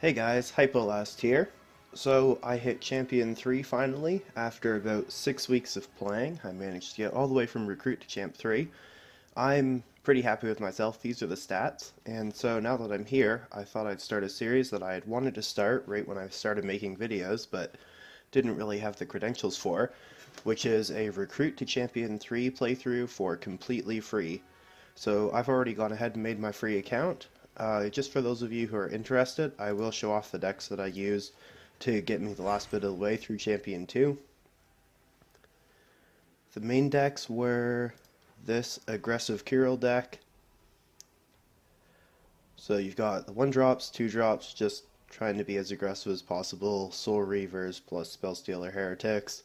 Hey guys, Hypolast here. So I hit Champion 3 finally. After about 6 weeks of playing, I managed to get all the way from Recruit to Champ 3. I'm pretty happy with myself, these are the stats. And so now that I'm here, I thought I'd start a series that I had wanted to start right when I started making videos, but didn't really have the credentials for, which is a Recruit to Champion 3 playthrough for completely free. So I've already gone ahead and made my free account. Just for those of you who are interested, I will show off the decks that I used to get me the last bit of the way through Champion 2. The main decks were this aggressive Kirill deck. So you've got the 1-drops, 2-drops, just trying to be as aggressive as possible, Soul Reavers plus Spellstealer Heretics,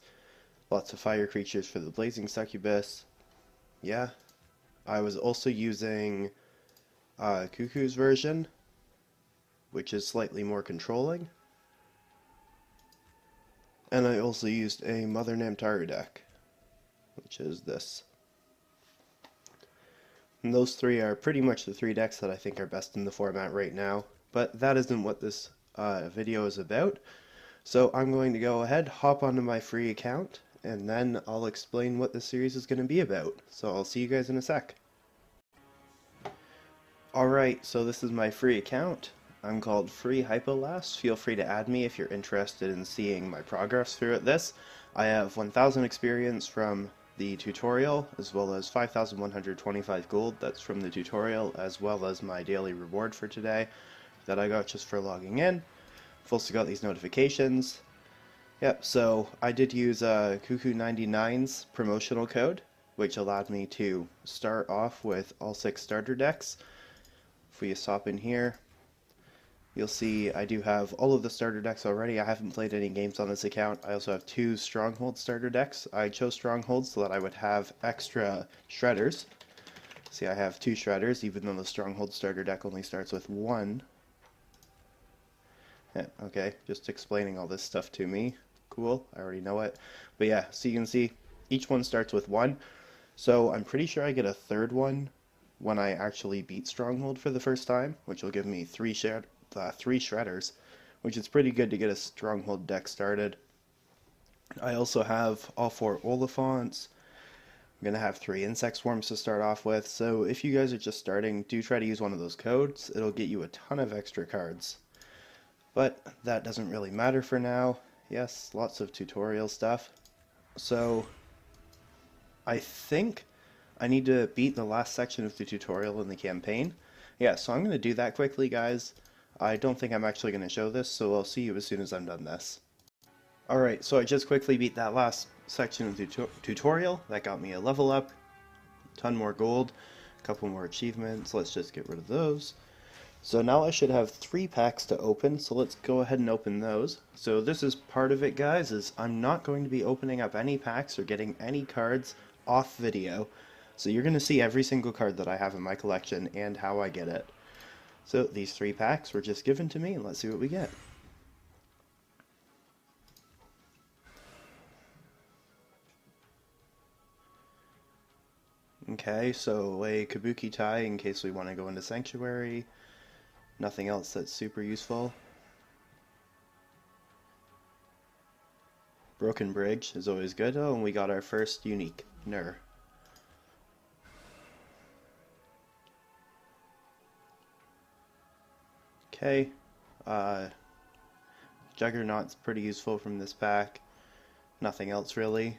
lots of fire creatures for the Blazing Succubus. Yeah, I was also using Cuckoo's version, which is slightly more controlling. And I also used a Mother Namtaru deck, which is this. And those three are pretty much the three decks that I think are best in the format right now, but that isn't what this video is about. So I'm going to go ahead, hop onto my free account, and then I'll explain what this series is going to be about. So I'll see you guys in a sec. Alright, so this is my free account. I'm called Free Hypolast. Feel free to add me if you're interested in seeing my progress through this. I have 1,000 experience from the tutorial, as well as 5,125 gold. That's from the tutorial, as well as my daily reward for today that I got just for logging in. I've also got these notifications. Yep, so I did use Cuckoo99's promotional code, which allowed me to start off with all 6 starter decks. If we just hop in here, you'll see I do have all of the starter decks already. I haven't played any games on this account. I also have 2 Stronghold starter decks. I chose Stronghold so that I would have extra Shredders. See, I have 2 Shredders, even though the Stronghold starter deck only starts with 1. Yeah, okay, just explaining all this stuff to me. Cool, I already know it. But yeah, so you can see each one starts with 1. So I'm pretty sure I get a third one when I actually beat Stronghold for the first time, which will give me 3 Shredders, which is pretty good to get a Stronghold deck started. I also have all 4 Oliphants. I'm going to have 3 Insect Swarms to start off with, so if you guys are just starting, do try to use one of those codes. It'll get you a ton of extra cards. But that doesn't really matter for now. Yes, lots of tutorial stuff. So I think I need to beat the last section of the tutorial in the campaign. Yeah, so I'm going to do that quickly, guys. I don't think I'm actually going to show this, so I'll see you as soon as I'm done this. Alright, so I just quickly beat that last section of the tutorial. That got me a level up, a ton more gold, a couple more achievements. Let's just get rid of those. So now I should have 3 packs to open, so let's go ahead and open those. So this is part of it, guys, is I'm not going to be opening up any packs or getting any cards off video. So you're going to see every single card that I have in my collection and how I get it. So these 3 packs were just given to me, and let's see what we get. Okay, so a Kabuki Tai in case we want to go into Sanctuary. Nothing else that's super useful. Broken Bridge is always good. Oh, and we got our first unique Nur. Okay, Juggernaut's pretty useful from this pack. Nothing else really.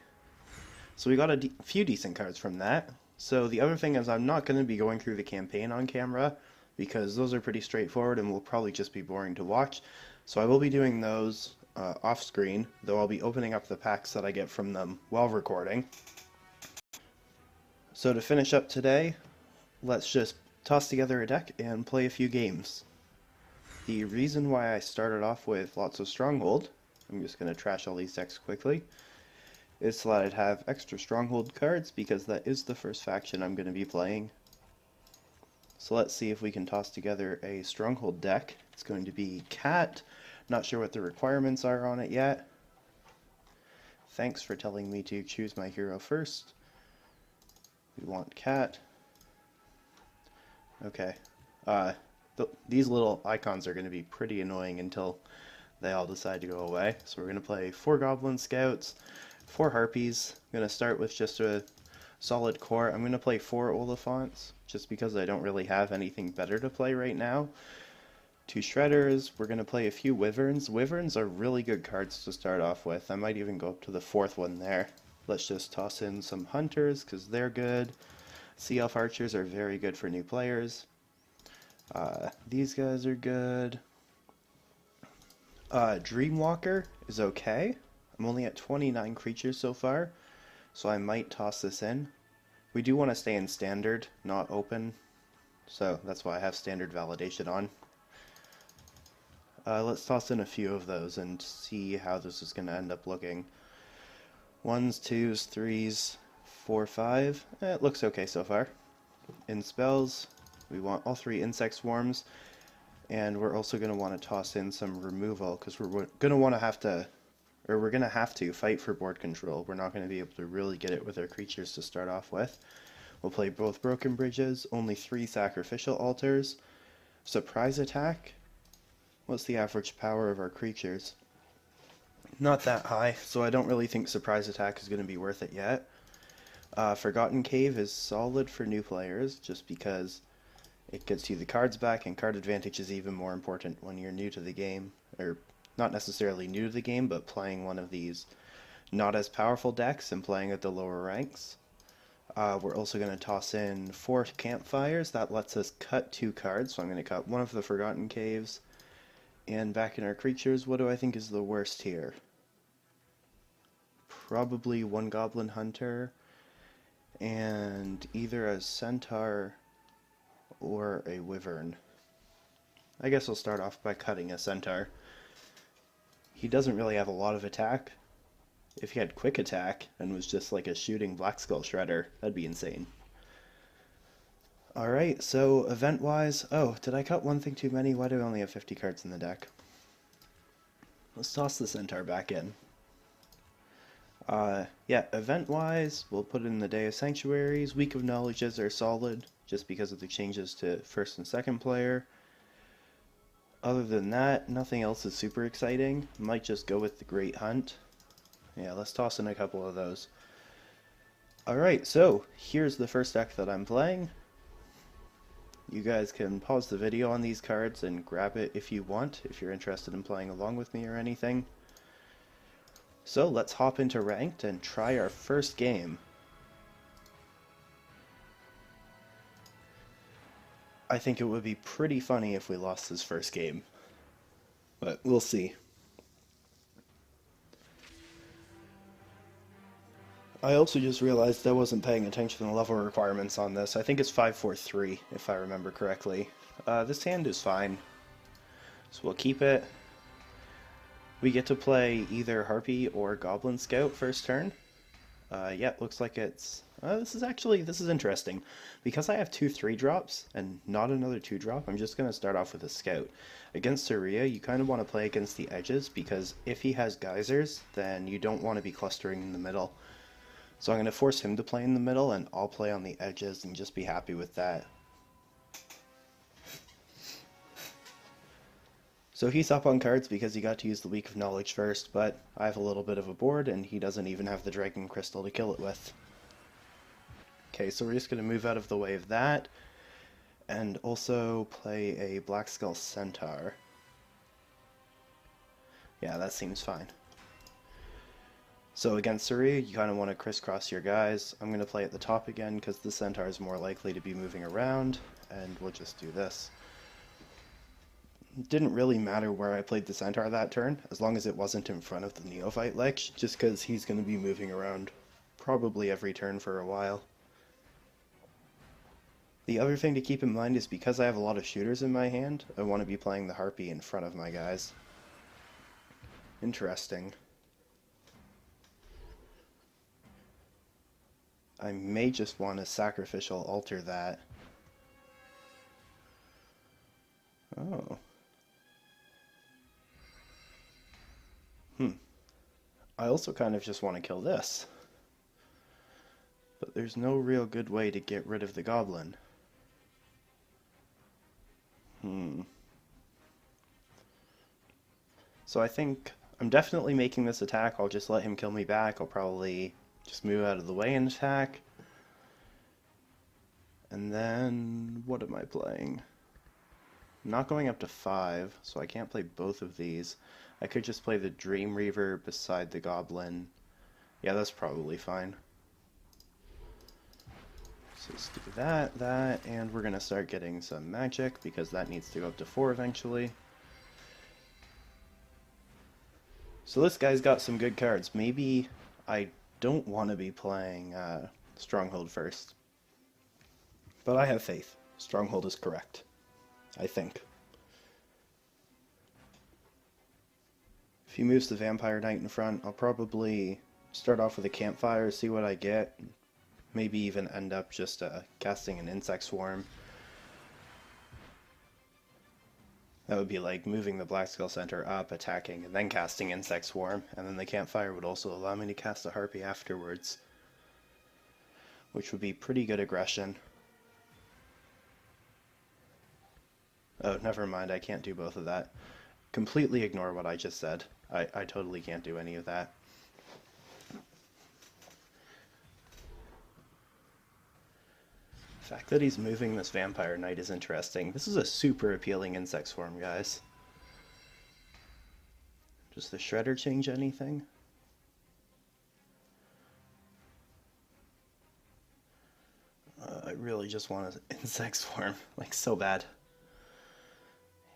So we got a few decent cards from that. So the other thing is I'm not going to be going through the campaign on camera because those are pretty straightforward and will probably just be boring to watch. So I will be doing those off screen, though I'll be opening up the packs that I get from them while recording. So to finish up today, let's just toss together a deck and play a few games. The reason why I started off with lots of Stronghold, I'm just going to trash all these decks quickly, is so that I'd have extra Stronghold cards because that is the first faction I'm going to be playing. So let's see if we can toss together a Stronghold deck. It's going to be Cat. Not sure what the requirements are on it yet. Thanks for telling me to choose my hero first. We want Cat. Okay. these little icons are going to be pretty annoying until they all decide to go away. So we're going to play 4 Goblin Scouts, 4 Harpies. I'm going to start with just a solid core. I'm going to play 4 Oliphants, just because I don't really have anything better to play right now. 2 Shredders. We're going to play a few Wyverns. Wyverns are really good cards to start off with. I might even go up to the 4th one there. Let's just toss in some Hunters, because they're good. Sea Elf Archers are very good for new players. These guys are good. Dreamwalker is okay. I'm only at 29 creatures so far, so I might toss this in. We do want to stay in standard, not open, so that's why I have standard validation on. Let's toss in a few of those and see how this is going to end up looking. 1s, 2s, 3s, 4, 5. It looks okay so far. In spells, we want all 3 insect swarms, and we're also going to want to toss in some removal, because we're going to want to we're going to have to fight for board control. We're not going to be able to really get it with our creatures to start off with. We'll play both Broken Bridges, only 3 sacrificial altars, surprise attack. What's the average power of our creatures? Not that high, so I don't really think surprise attack is going to be worth it yet. Forgotten Cave is solid for new players, just because it gets you the cards back, and card advantage is even more important when you're new to the game, or not necessarily new to the game, but playing one of these not as powerful decks and playing at the lower ranks. We're also going to toss in 4 Campfires. That lets us cut 2 cards, so I'm going to cut one of the Forgotten Caves. And back in our creatures, what do I think is the worst here? Probably 1 Goblin Hunter, and either a Centaur or a Wyvern. I guess I'll start off by cutting a Centaur. He doesn't really have a lot of attack. If he had quick attack and was just like a shooting Black Skull Shredder, that'd be insane. Alright, so event-wise... Oh, did I cut one thing too many? Why do I only have 50 cards in the deck? Let's toss the Centaur back in. Yeah, event-wise, we'll put in the Day of Sanctuaries. Week of Knowledges are solid, just because of the changes to 1st and 2nd player. Other than that, nothing else is super exciting. Might just go with the Great Hunt. Yeah, let's toss in a couple of those. Alright, so here's the first deck that I'm playing. You guys can pause the video on these cards and grab it if you want, if you're interested in playing along with me or anything. So let's hop into Ranked and try our first game. I think it would be pretty funny if we lost this first game, but we'll see. I also just realized I wasn't paying attention to the level requirements on this. I think it's 543, if I remember correctly. This hand is fine, so we'll keep it. We get to play either Harpy or Goblin Scout first turn. Yeah, looks like it's... this is interesting. Because I have 2 3-drops and not another 2-drop, I'm just going to start off with a Scout. Against Saria, you kind of want to play against the edges, because if he has Geysers, then you don't want to be clustering in the middle. So I'm going to force him to play in the middle, and I'll play on the edges and just be happy with that. So he's up on cards because he got to use the Week of Knowledge first, but I have a little bit of a board, and he doesn't even have the Dragon Crystal to kill it with. Okay, so we're just going to move out of the way of that, and also play a Black Skull Centaur. Yeah, that seems fine. So against Surrey, you kind of want to crisscross your guys. I'm going to play at the top again because the Centaur is more likely to be moving around, and we'll just do this. It didn't really matter where I played the Centaur that turn, as long as it wasn't in front of the Neophyte Lich, just because he's going to be moving around probably every turn for a while. The other thing to keep in mind is because I have a lot of shooters in my hand, I want to be playing the Harpy in front of my guys. Interesting. I may just want to sacrificial altar that. Oh. I also kind of just want to kill this. But there's no real good way to get rid of the goblin. So I think I'm definitely making this attack. I'll just let him kill me back. I'll probably just move out of the way and attack. And then, what am I playing? I'm not going up to 5, so I can't play both of these. I could just play the Dream Reaver beside the Goblin. Yeah, that's probably fine. So let's do that, and we're going to start getting some magic, because that needs to go up to 4 eventually. So this guy's got some good cards. Maybe I don't want to be playing Stronghold first. But I have faith. Stronghold is correct. I think. If he moves the Vampire Knight in front, I'll probably start off with a Campfire, see what I get. Maybe even end up just casting an Insect Swarm. That would be like moving the Black Skull Center up, attacking, and then casting Insect Swarm. And then the Campfire would also allow me to cast a Harpy afterwards, which would be pretty good aggression. Oh, never mind, I can't do both of that. Completely ignore what I just said. I totally can't do any of that. The fact that he's moving this Vampire Knight is interesting. This is a super appealing Insect Swarm, guys. Does the Shredder change anything? I really just want an Insect Swarm, like so bad.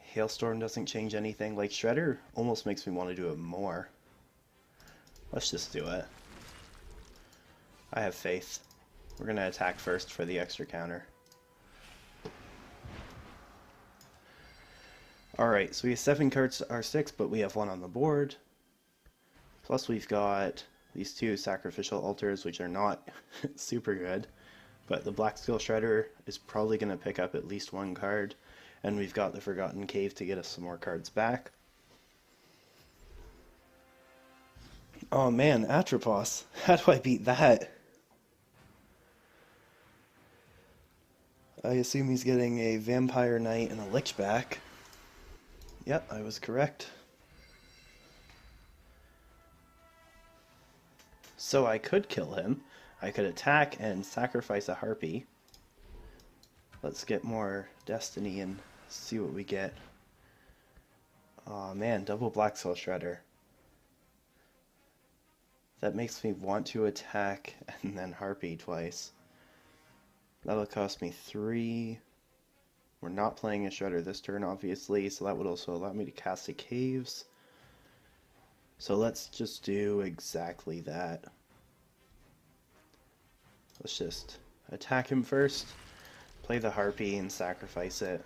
Hailstorm doesn't change anything. Like, Shredder almost makes me want to do it more. Let's just do it. I have faith. We're going to attack first for the extra counter. Alright, so we have 7 cards to our 6, but we have 1 on the board. Plus we've got these 2 sacrificial altars, which are not super good. But the Black Skull Shredder is probably going to pick up at least 1 card. And we've got the Forgotten Cave to get us some more cards back. Oh man, Atropos. How do I beat that? I assume he's getting a Vampire Knight and a Lich back. Yep, I was correct. So I could kill him. I could attack and sacrifice a Harpy. Let's get more Destiny and see what we get. Aw man, double Black Skull Shredder. That makes me want to attack and then Harpy twice. That'll cost me 3. We're not playing a Shredder this turn, obviously, so that would also allow me to cast a Caves. So let's just do exactly that. Let's just attack him first, play the Harpy and sacrifice it,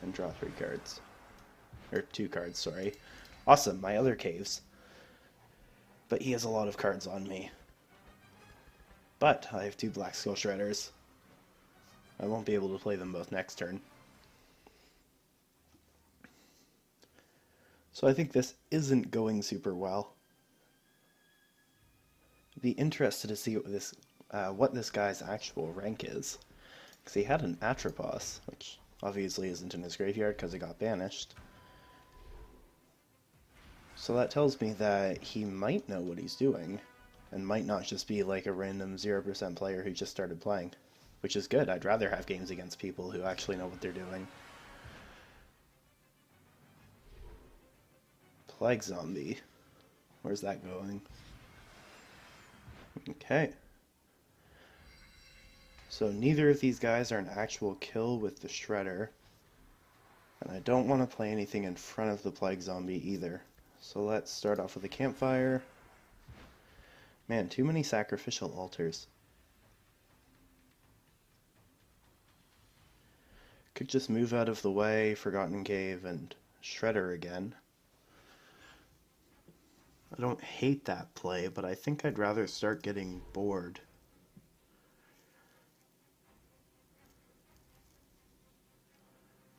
and draw 3 cards. Or 2 cards, sorry. Awesome, my other Caves. But he has a lot of cards on me. But I have 2 Black Skull Shredders. I won't be able to play them both next turn. So I think this isn't going super well. I'd be interested to see what this guy's actual rank is. Because he had an Atropos, which obviously isn't in his graveyard because it got banished. So that tells me that he might know what he's doing, and might not just be like a random 0% player who just started playing. Which is good. I'd rather have games against people who actually know what they're doing. Plague Zombie. Where's that going? Okay. So neither of these guys are an actual kill with the Shredder. And I don't want to play anything in front of the Plague Zombie either. So let's start off with a Campfire. Man, too many sacrificial altars. Could just move out of the way, Forgotten Cave, and Shredder again. I don't hate that play, but I think I'd rather start getting bored.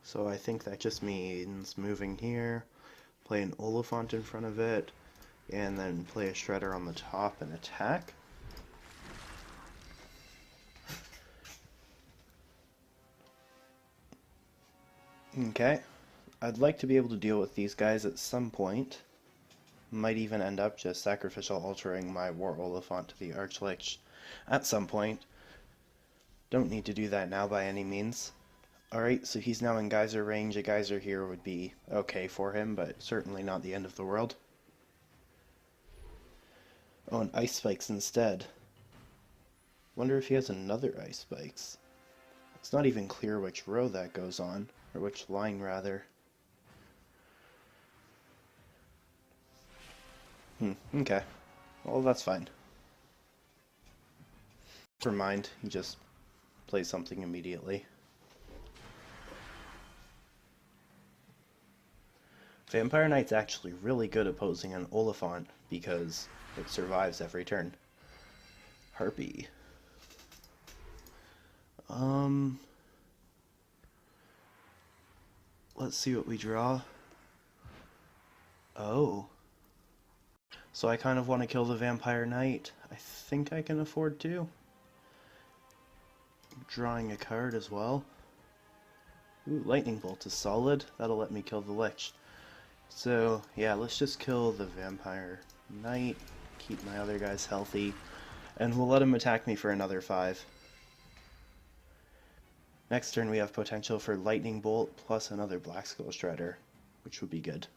So I think that just means moving here, play an Oliphant in front of it, and then play a Shredder on the top and attack. Okay. I'd like to be able to deal with these guys at some point. Might even end up just sacrificial altering my War Oliphant to the Archlich at some point. Don't need to do that now by any means. Alright, so he's now in geyser range. A geyser here would be okay for him, but certainly not the end of the world. Oh, and ice spikes instead. Wonder if he has another ice spikes. It's not even clear which row that goes on, or which line rather. Okay. Well, that's fine. Never mind, he just plays something immediately. Vampire Knight's actually really good opposing an Oliphant because it survives every turn. Harpy. Let's see what we draw. Oh. So I kind of want to kill the Vampire Knight. I think I can afford to. Drawing a card as well. Ooh, Lightning Bolt is solid. That'll let me kill the Lich. So, yeah, let's just kill the Vampire Knight. Keep my other guys healthy. And we'll let him attack me for another 5. Next turn we have potential for Lightning Bolt plus another Black Skull Shredder, which would be good.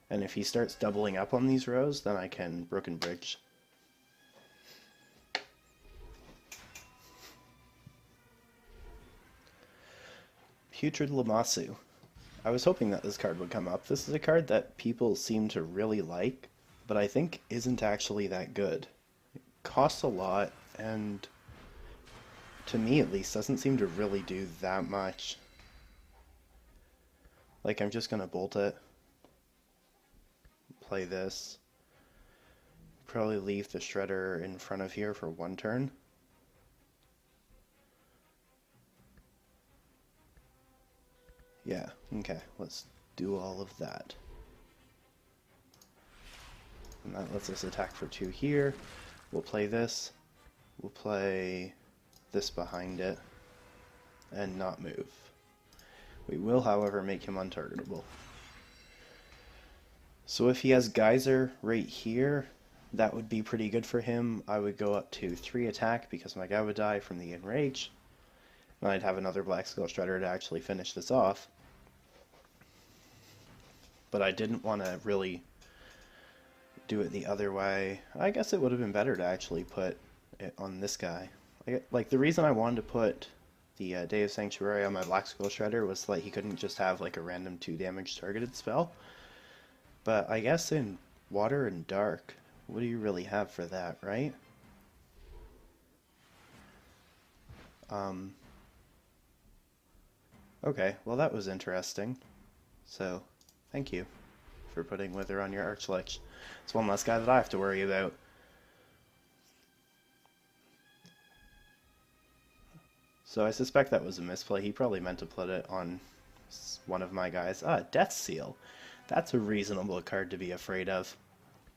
And if he starts doubling up on these rows, then I can Broken Bridge. Putrid Lamassu. I was hoping that this card would come up. This is a card that people seem to really like, but I think isn't actually that good. It costs a lot, and to me at least, doesn't seem to really do that much. Like, I'm just gonna bolt it. Play this. Probably leave the Shredder in front of here for 1 turn. Yeah, okay, let's do all of that. And that lets us attack for 2 here. We'll play this. We'll play this behind it. And not move. We will, however, make him untargetable. So if he has Geyser right here, that would be pretty good for him. I would go up to 3 attack because my guy would die from the Enrage. And I'd have another Black Skull Shredder to actually finish this off. But I didn't want to really do it the other way. I guess it would have been better to actually put it on this guy. Like, the reason I wanted to put the Day of Sanctuary on my Black Skull Shredder was like he couldn't just have like a random 2 damage targeted spell. But I guess in Water and Dark, what do you really have for that, right? Okay, well that was interesting. So, thank you for putting Wither on your Archlich. It's one less guy that I have to worry about. So I suspect that was a misplay. He probably meant to put it on one of my guys. Ah, Death Seal. That's a reasonable card to be afraid of.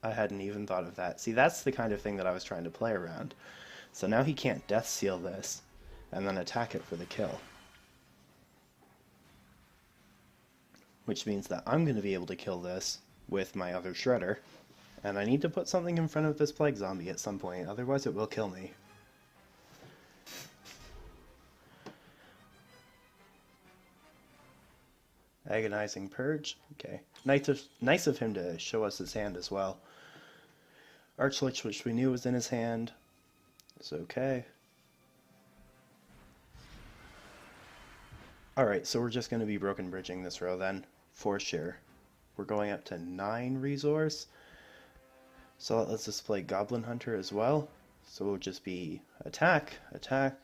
I hadn't even thought of that. See, that's the kind of thing that I was trying to play around. So now he can't Death Seal this, and then attack it for the kill. Which means that I'm going to be able to kill this with my other Shredder. And I need to put something in front of this Plague Zombie at some point, otherwise it will kill me. Agonizing Purge. Okay. Nice of him to show us his hand as well. Archlich, which we knew was in his hand. It's okay. Alright, so we're just going to be Broken Bridging this row then, for sure. We're going up to 9 resource. So let's just play Goblin Hunter as well. So we'll just be attack, attack,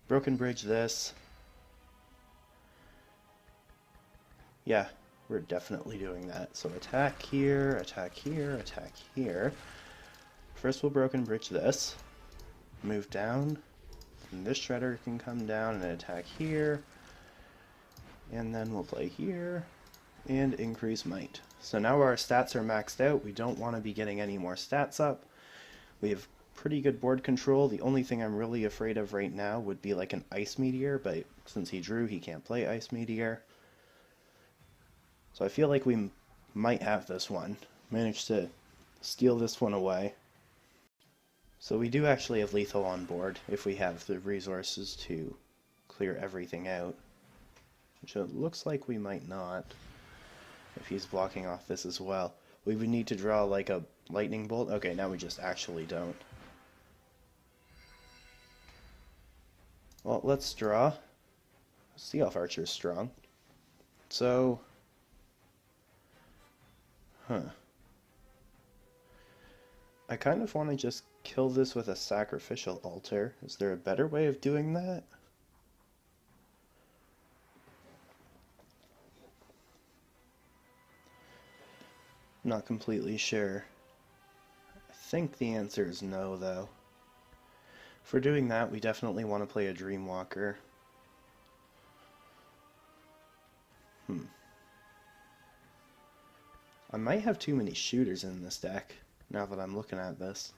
Broken Bridge this. Yeah, we're definitely doing that. So attack here, attack here, attack here. First we'll Broken Bridge this. Move down. And this Shredder can come down and attack here. And then we'll play here. And increase might. So now our stats are maxed out. We don't want to be getting any more stats up. We have pretty good board control. The only thing I'm really afraid of right now would be like an Ice Meteor, but since he drew, he can't play Ice Meteor. So I feel like we might have this one. Managed to steal this one away. So we do actually have lethal on board if we have the resources to clear everything out. Which it looks like we might not, if he's blocking off this as well. We would need to draw like a lightning bolt. Okay, now we just actually don't. Well, let's draw. See if Archer's strong. So, I kind of want to just kill this with a sacrificial altar. Is there a better way of doing that? Not completely sure. I think the answer is no, though. If we're doing that, we definitely want to play a Dreamwalker. I might have too many shooters in this deck, now that I'm looking at this.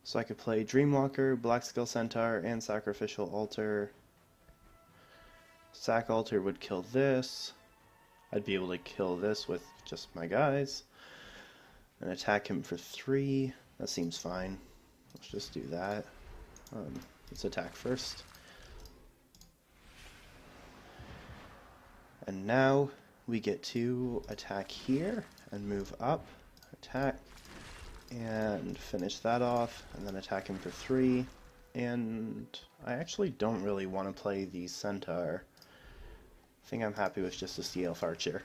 So I could play Dreamwalker, Black Skull Centaur, and Sacrificial Altar. Sac Altar would kill this. I'd be able to kill this with just my guys. And attack him for 3. That seems fine. Let's just do that. Let's attack first. And now we get to attack here and move up. Attack. And finish that off. And then attack him for 3. And I actually don't really want to play the Centaur. I think I'm happy with just a Sea Elf Archer.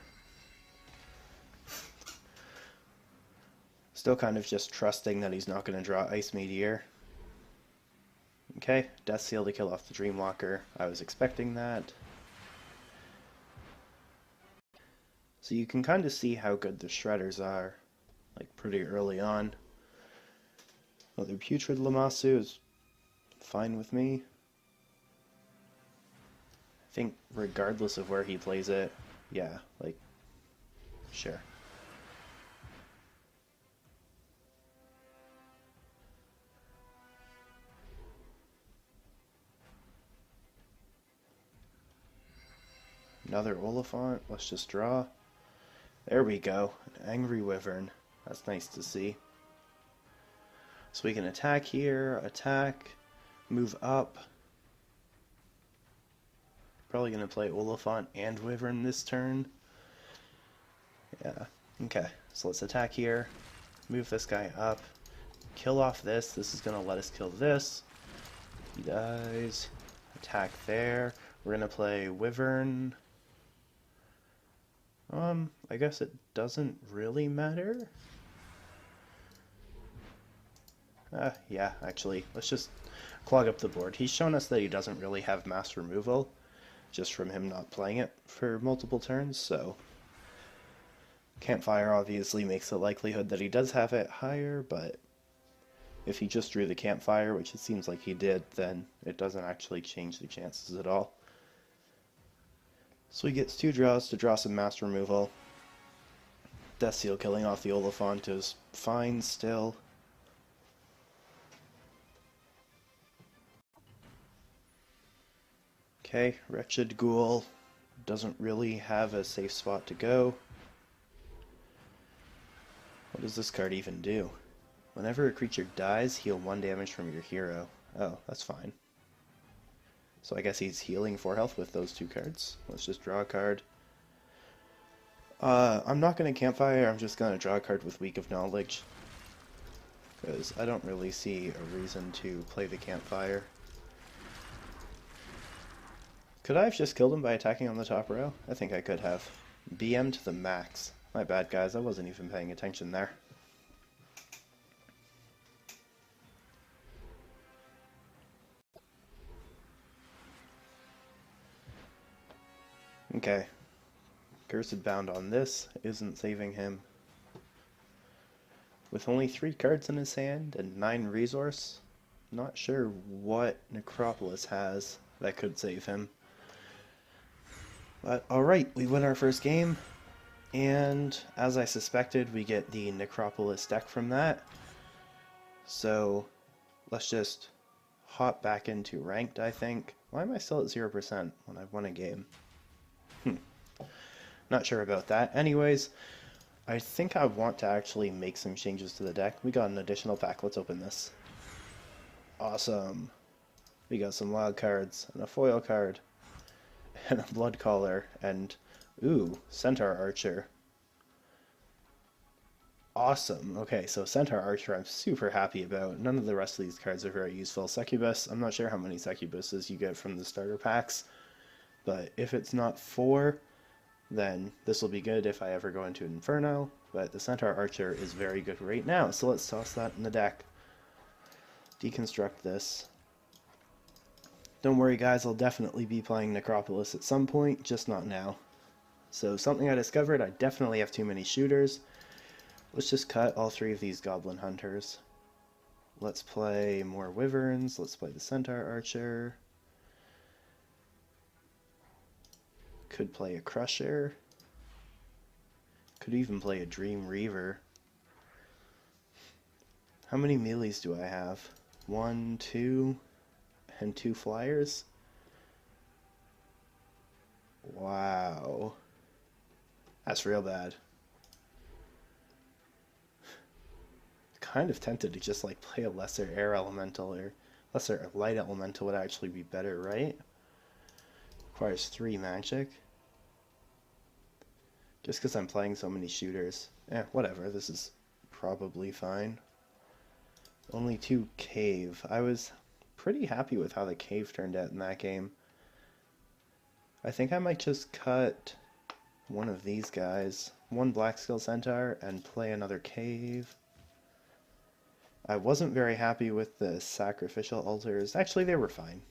Still kind of just trusting that he's not going to draw Ice Meteor. Okay, Death Seal to kill off the Dreamwalker. I was expecting that. So you can kind of see how good the Shredders are, like pretty early on. Well, the Putrid Lamassu is fine with me. I think regardless of where he plays it, yeah, like, sure. Another Oliphant, let's just draw. There we go, an Angry Wyvern. That's nice to see. So we can attack here, attack, move up. Probably going to play Oliphant and Wyvern this turn. Yeah, okay. So let's attack here, move this guy up, kill off this. This is going to let us kill this. He dies. Attack there. We're going to play Wyvern. I guess it doesn't really matter. Yeah, actually, let's just clog up the board. He's shown us that he doesn't really have mass removal, just from him not playing it for multiple turns, so Campfire obviously makes the likelihood that he does have it higher, but if he just drew the Campfire, which it seems like he did, then it doesn't actually change the chances at all. So he gets 2 draws to draw some mass removal. Death Seal killing off the Oliphant is fine still. Okay, Wretched Ghoul doesn't really have a safe spot to go. What does this card even do? Whenever a creature dies, heal 1 damage from your hero. Oh, that's fine. So I guess he's healing 4 health with those 2 cards. Let's just draw a card. I'm not going to Campfire, I'm just going to draw a card with Weak of Knowledge. Because I don't really see a reason to play the Campfire. Could I have just killed him by attacking on the top row? I think I could have. BM to the max. My bad, guys, I wasn't even paying attention there. Okay. Cursed Bound on this isn't saving him. With only 3 cards in his hand and 9 resource, not sure what Necropolis has that could save him. But alright, we win our first game, and as I suspected, we get the Necropolis deck from that. So let's just hop back into ranked, I think. Why am I still at 0% when I've won a game? Not sure about that. Anyways, I think I want to actually make some changes to the deck. We got an additional pack. Let's open this. Awesome. We got some wild cards and a foil card and a blood collar and ooh, Centaur Archer. Awesome. Okay, so Centaur Archer I'm super happy about. None of the rest of these cards are very useful. Succubus, I'm not sure how many Succubuses you get from the starter packs, but if it's not 4, then this will be good if I ever go into Inferno, but the Centaur Archer is very good right now, so let's toss that in the deck. Deconstruct this. Don't worry guys, I'll definitely be playing Necropolis at some point, just not now. So something I discovered, I definitely have too many shooters. Let's just cut all 3 of these Goblin Hunters. Let's play more Wyverns, let's play the Centaur Archer. Could play a Crusher. Could even play a Dream Reaver. How many melees do I have? 1, 2, and 2 flyers? Wow. That's real bad. Kind of tempted to just like play a lesser air elemental, or lesser light elemental would actually be better, right? Requires 3 magic. Just because I'm playing so many shooters. Whatever, this is probably fine. Only 2 cave. I was pretty happy with how the cave turned out in that game. I think I might just cut one of these guys, 1 Black Skull Centaur, and play another cave. I wasn't very happy with the sacrificial altars. Actually, they were fine.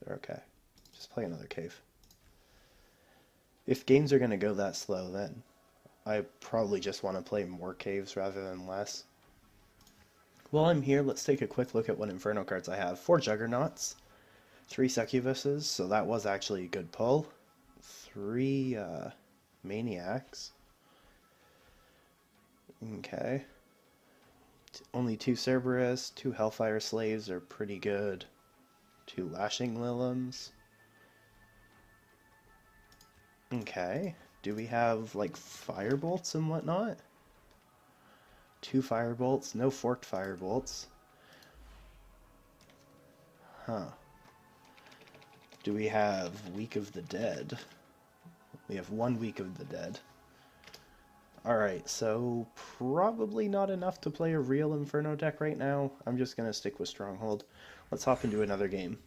They're okay. Just play another cave. If games are going to go that slow, then I probably just want to play more caves rather than less. While I'm here, let's take a quick look at what Inferno cards I have. 4 Juggernauts, 3 Succubuses, so that was actually a good pull. 3 Maniacs. Okay. Only 2 Cerberus, 2 Hellfire Slaves are pretty good. 2 Lashing Lilims. Okay. Do we have, like, Firebolts and whatnot? 2 Firebolts, no Forked Firebolts. Huh. Do we have Week of the Dead? We have 1 Week of the Dead. Alright, so probably not enough to play a real Inferno deck right now. I'm just going to stick with Stronghold. Let's hop into another game.